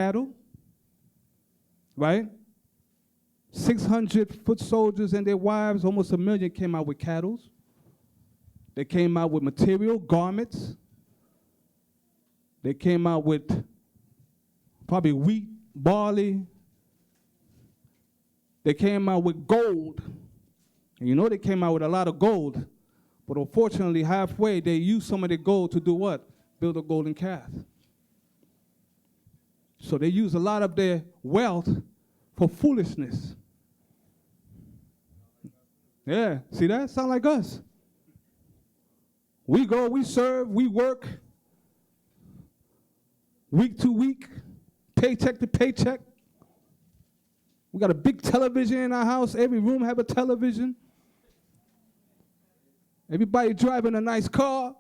cattle, right? 600 foot soldiers and their wives, almost 1 million came out with cattle. They came out with material, garments. They came out with probably wheat, barley. They came out with gold. And you know they came out with a lot of gold. But unfortunately, halfway, they used some of the gold to do what? Build a golden calf. So they used a lot of their wealth for foolishness. Yeah, see that? Sound like us. We go, we serve, we work, week to week, paycheck to paycheck. We got a big television in our house. Every room have a television. Everybody driving a nice car.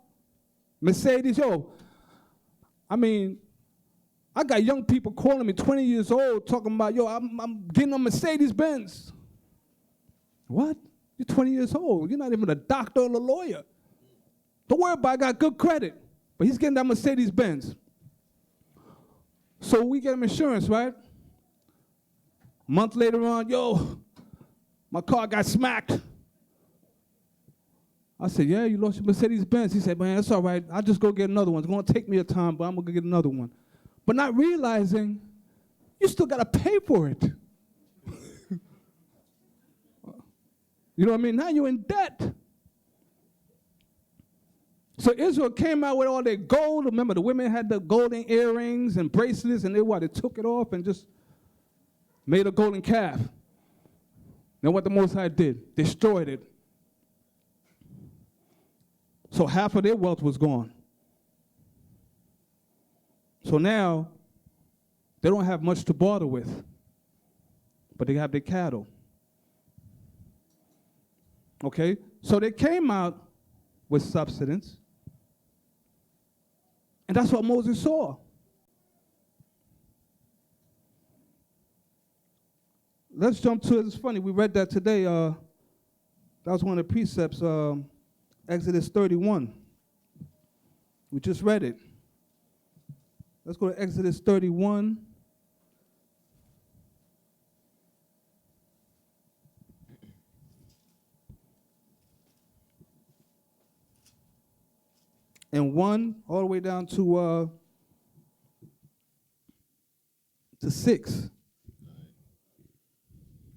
Mercedes, yo. I mean, I got young people calling me 20 years old talking about, yo, I'm getting a Mercedes Benz. What? You're 20 years old. You're not even a doctor or a lawyer. Don't worry about it. I got good credit. But he's getting that Mercedes Benz. So we get him insurance, right? A month later on, yo, my car got smacked. I said, yeah, you lost your Mercedes Benz. He said, man, that's all right. I'll just go get another one. It's going to take me a time, but I'm going to get another one. But not realizing you still got to pay for it. You know what I mean? Now you're in debt. So Israel came out with all their gold. Remember, the women had the golden earrings and bracelets, and they took it off and just made a golden calf. Then what the Most High did? Destroyed it. So half of their wealth was gone. So now, they don't have much to barter with, but they have their cattle. Okay? So they came out with substance, and that's what Moses saw. Let's jump to it. It's funny, we read that today. That was one of the precepts, Exodus 31. We just read it. Let's go to Exodus 31. And 1 all the way down to 6.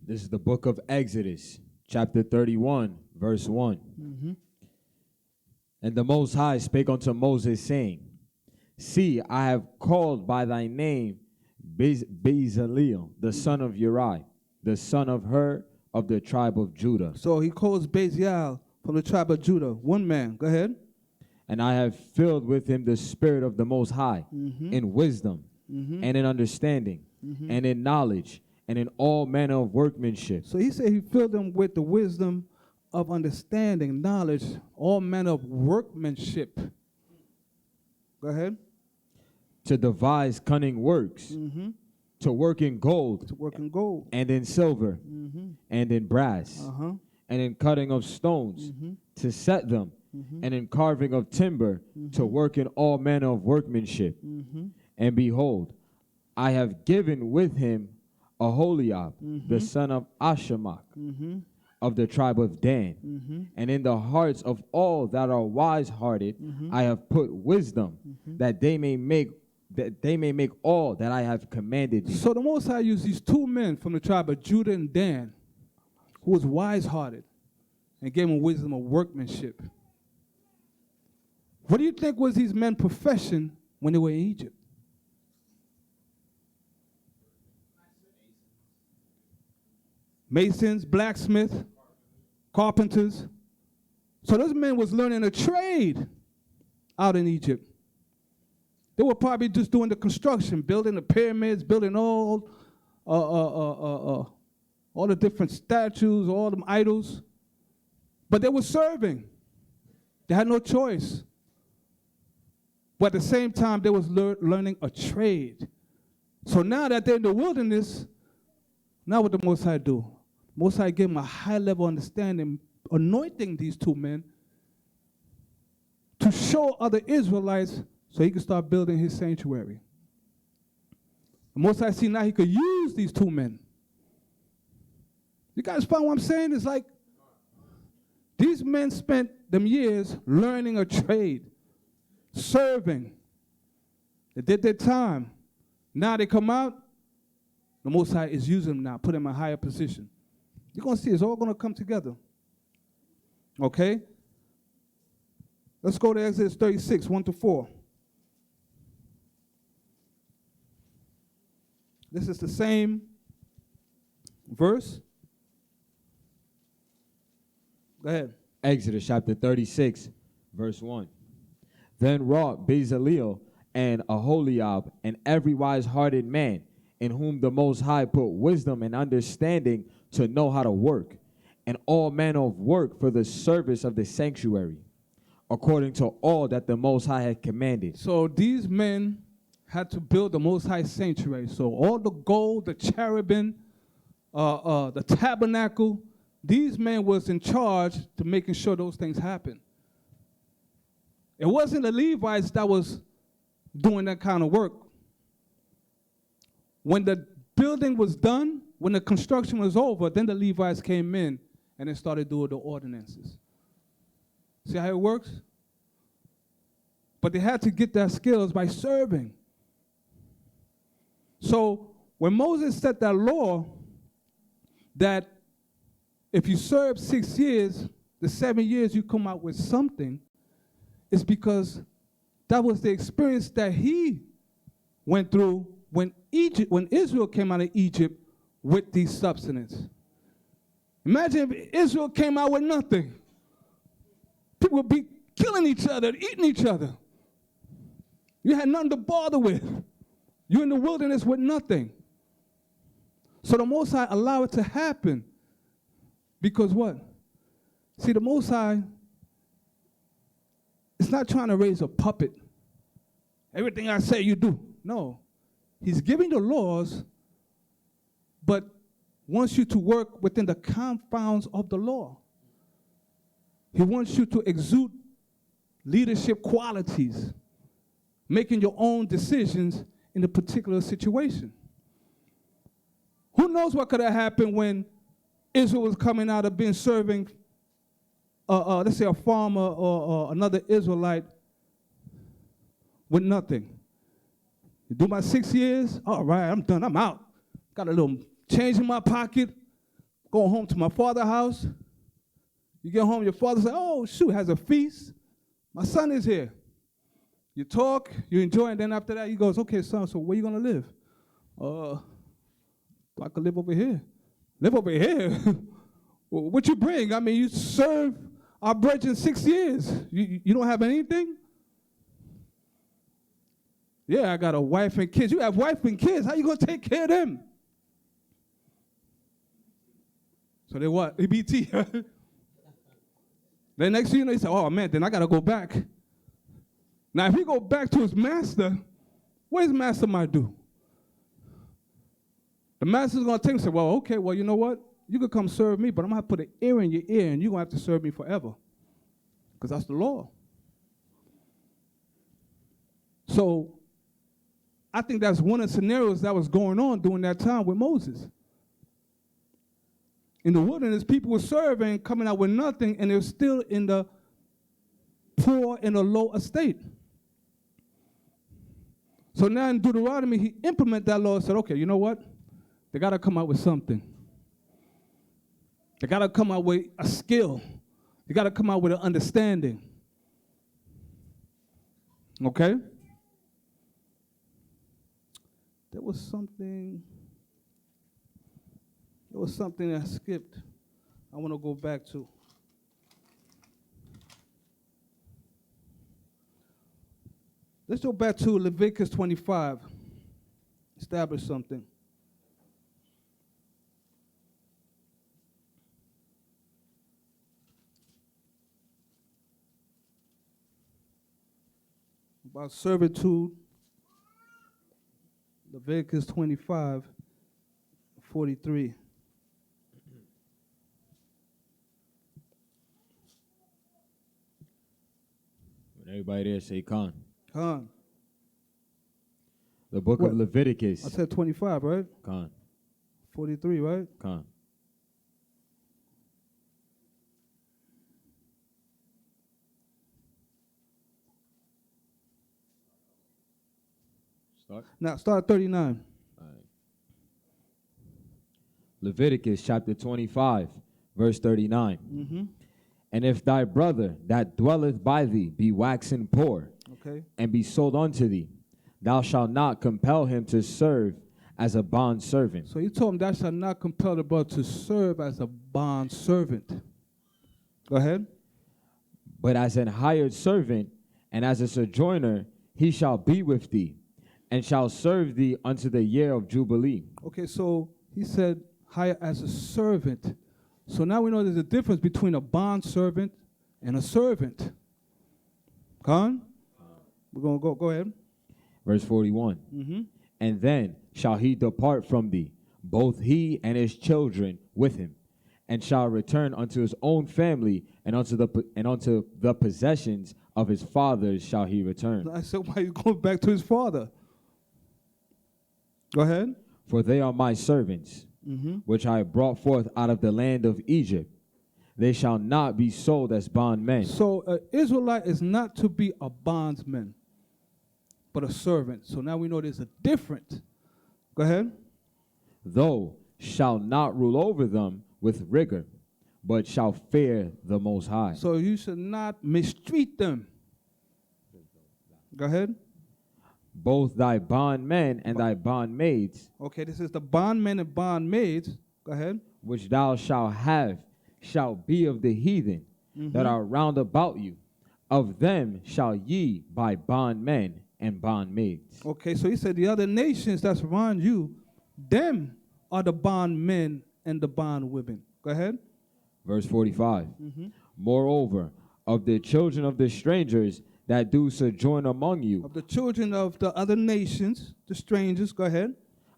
This is the book of Exodus, chapter 31, verse 1. Mm-hmm. And the Most High spake unto Moses, saying, See, I have called by thy name Bezaleel, the son of Uri, the son of Hur, of the tribe of Judah. So he calls Bezaleel from the tribe of Judah. One man. Go ahead. And I have filled with him the spirit of the Most High, in wisdom, and in understanding, and in knowledge, and in all manner of workmanship. So he said he filled them with the wisdom of understanding, knowledge, all manner of workmanship. Go ahead. To devise cunning works, to work in gold, and in silver, and in brass, and in cutting of stones, to set them, and in carving of timber, to work in all manner of workmanship. And behold, I have given with him Aholiab, the son of Ahisamach, of the tribe of Dan. And in the hearts of all that are wise-hearted, I have put wisdom, that they may make all that I have commanded thee. So the Most High used these two men from the tribe of Judah and Dan, who was wise-hearted, and gave them wisdom of workmanship. What do you think was these men's profession when they were in Egypt? Masons, blacksmiths, carpenters. So those men was learning a trade out in Egypt. They were probably just doing the construction, building the pyramids, building all the different statues, all them idols. But they were serving. They had no choice. But at the same time, they was learning a trade. So now that they're in the wilderness, now what the Most High do? Most High gave them a high level understanding, anointing these two men to show other Israelites so he could start building his sanctuary. The Most High see now he could use these two men. You guys find what I'm saying? It's like these men spent them years learning a trade, serving. They did their time. Now they come out, the Most High is using them now, put them in a higher position. You're going to see it's all going to come together. Okay? Let's go to Exodus 36, 1-4. This is the same verse. Go ahead. Exodus chapter 36, verse 1. Then wrought Bezaleel and Aholiab and every wise-hearted man in whom the Most High put wisdom and understanding to know how to work, and all manner of work for the service of the sanctuary, according to all that the Most High had commanded. So these men had to build the Most High sanctuary. So all the gold, the cherubim, the tabernacle, these men was in charge to making sure those things happen. It wasn't the Levites that was doing that kind of work. When the building was done, when the construction was over, then the Levites came in and they started doing the ordinances. See how it works? But they had to get their skills by serving. So when Moses set that law that if you serve 6 years, the 7 years you come out with something, it's because that was the experience that he went through when Israel came out of Egypt with these substance. Imagine if Israel came out with nothing. People would be killing each other, eating each other. You had nothing to bother with. You're in the wilderness with nothing. So the Most High allowed it to happen. Because what? See, the Most High is not trying to raise a puppet. Everything I say, you do. No. He's giving the laws, but wants you to work within the confines of the law. He wants you to exude leadership qualities, making your own decisions in a particular situation. Who knows what could have happened when Israel was coming out of being serving, let's say a farmer or another Israelite with nothing. You do my 6 years, all right, I'm done, I'm out. Got a little change in my pocket, going home to my father's house. You get home, your father says, oh, shoot, has a feast. My son is here. You talk, you enjoy, and then after that, he goes, okay, son, so where you going to live? I could live over here. Live over here? What you bring? I mean, you serve our brethren 6 years. You don't have anything? Yeah, I got a wife and kids. You have wife and kids. How you going to take care of them? So they what? EBT. Then next thing you know, he said, oh, man, then I got to go back. Now, if he go back to his master, what does master might do? The master's going to take him and say, well, okay, well, you know what? You could come serve me, but I'm going to put an ear in your ear, and you're going to have to serve me forever. Because that's the law. So I think that's one of the scenarios that was going on during that time with Moses. In the wilderness, people were serving, coming out with nothing, and they're still in the poor and the low estate. So now in Deuteronomy, he implemented that law and said, okay, you know what? They got to come out with something. They got to come out with a skill. They got to come out with an understanding. Okay? There was something I skipped. I want to go back to. Let's go back to Leviticus 25. Establish something. About servitude. Leviticus 25, 43. When everybody there say CONT. CONT. The book What? of Leviticus. I said 25, right? CONT. 43, right? CONT. Start. Now, start at 39. All right. Leviticus chapter 25, verse 39. Mm-hmm. And if thy brother that dwelleth by thee be waxen poor, Okay. and be sold unto thee, thou shalt not compel him to serve as a bond servant. So he told him, thou shalt not compel the brother to serve as a bond servant. Go ahead. But as an hired servant and as a sojourner, he shall be with thee, and shall serve thee unto the year of Jubilee. Okay, so he said, hire as a servant. So now we know there's a difference between a bond servant and a servant. Con? We're going to go ahead. Verse 41. Mm-hmm. And then shall he depart from thee, both he and his children with him, and shall return unto his own family, and unto the possessions of his fathers shall he return. I said, why are you going back to his father? Go ahead. For they are my servants, which I brought forth out of the land of Egypt. They shall not be sold as bondmen. So an Israelite is not to be a bondsman, but a servant. So now we know there's a difference. Go ahead. Though shall not rule over them with rigor, but shall fear the Most High. So you should not mistreat them. Go ahead. Both thy bondmen and thy bondmaids, Okay, this is the bondmen and bondmaids. Go ahead. which thou shalt have, shall be of the heathen that are round about you. Of them shall ye buy bondmen and bondmaids. Okay, so he said the other nations that's around you, them are the bondmen and the bondwomen. Go ahead. Verse 45. Moreover, of the children of the strangers that do sojourn among you, Of the children of the other nations, the strangers, go ahead.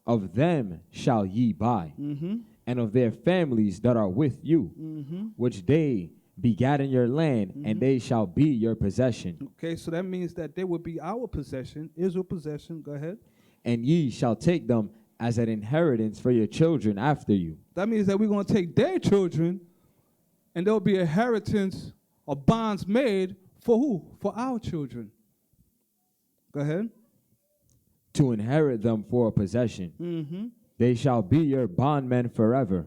of them shall ye buy, and of their families that are with you, which they begat in your land, and they shall be your possession. Okay, so that means that they will be our possession, Israel possession. Go ahead. And ye shall take them as an inheritance for your children after you. That means that we're going to take their children, and there'll be inheritance or bonds made for who? For our children. Go ahead. To inherit them for a possession. They shall be your bondmen forever.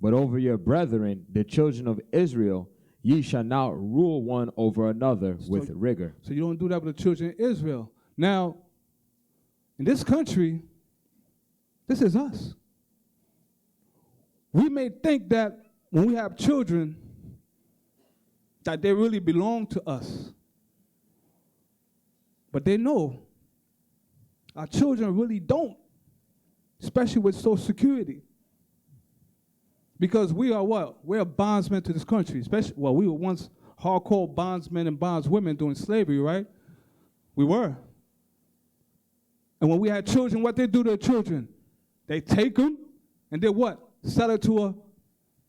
But over your brethren, the children of Israel, ye shall not rule one over another with rigor. So you don't do that with the children of Israel. Now, in this country, this is us. We may think that when we have children, that they really belong to us. But they know our children really don't, especially with Social Security. Because we are what? We're bondsmen to this country. Especially, well, we were once hardcore bondsmen and bondswomen during slavery, right? We were. And when we had children, what they do to their children? They take them and they what? Sell it to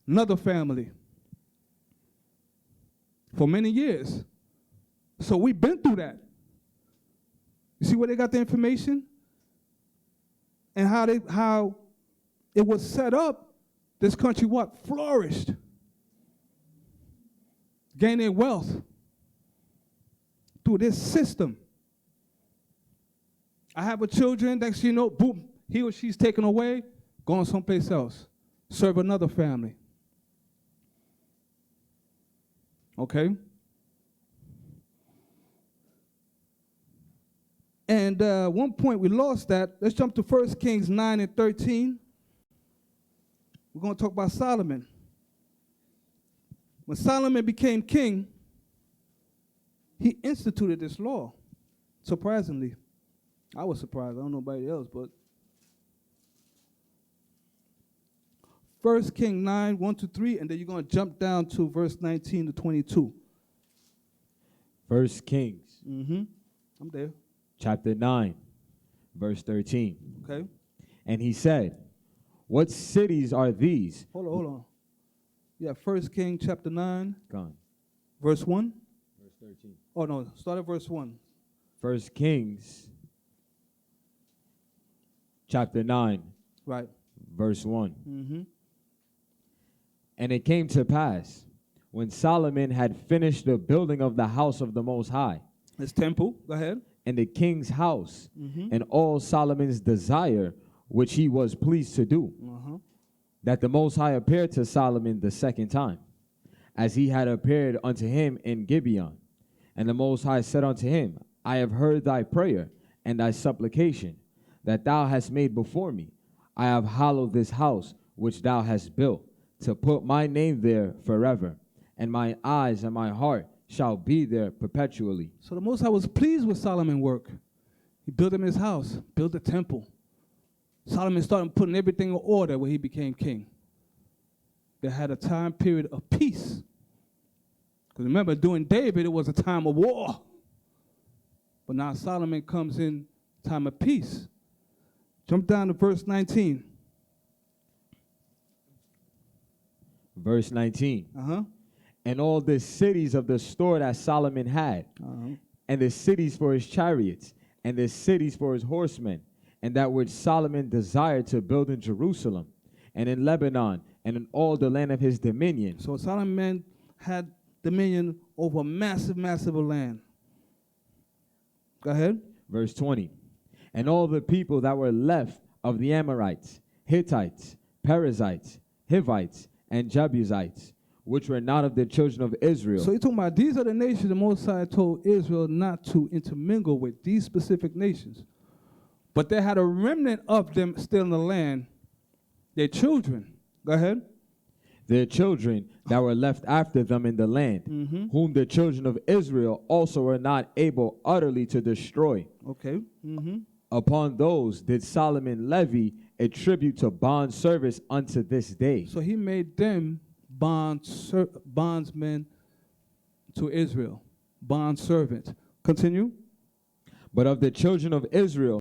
another family. For many years. So we've been through that. You see where they got the information? And how it was set up, this country what? Flourished. Gaining wealth through this system. I have a children, next thing you know, boom, he or she's taken away, going someplace else. Serve another family. Okay? And one point we lost that. Let's jump to 1 Kings 9 and 13. We're going to talk about Solomon. When Solomon became king, he instituted this law. Surprisingly. I was surprised. I don't know nobody else, but 1 Kings 9, 1 to 3, and then you're going to jump down to verse 19 to 22. 1 Kings. I'm there. Chapter 9, verse 13. Okay. And he said, what cities are these? Hold on. Yeah, 1 Kings chapter 9. Gone. Verse 1. Verse 13. Oh, no, start at verse 1. 1 Kings chapter 9, Right. verse 1. Mm-hmm. And it came to pass, when Solomon had finished the building of the house of the Most High, His temple. Go ahead. and the king's house, Mm-hmm. and all Solomon's desire, which he was pleased to do, that the Most High appeared to Solomon the second time, as he had appeared unto him in Gibeon. And the Most High said unto him, I have heard thy prayer and thy supplication that thou hast made before me. I have hallowed this house which thou hast built, to put my name there forever, and my eyes and my heart shall be there perpetually. So the Most High was pleased with Solomon's work. He built him his house, built a temple. Solomon started putting everything in order when he became king. They had a time period of peace. Because remember, during David, it was a time of war. But now Solomon comes in time of peace. Jump down to verse 19. Verse 19. Uh-huh. And all the cities of the store that Solomon had, and the cities for his chariots, and the cities for his horsemen, and that which Solomon desired to build in Jerusalem, and in Lebanon, and in all the land of his dominion. So Solomon had dominion over massive, massive land. Go ahead. Verse 20. And all the people that were left of the Amorites, Hittites, Perizzites, Hivites, and Jebusites, which were not of the children of Israel. So he's talking about these are the nations the Most High told Israel not to intermingle with, these specific nations. But they had a remnant of them still in the land, their children. Go ahead. Their children that were left after them in the land, whom the children of Israel also were not able utterly to destroy. Okay. Upon those did Solomon levy a tribute to bond service unto this day. So he made them bondsmen to Israel, bond servants. Continue. But of the children of Israel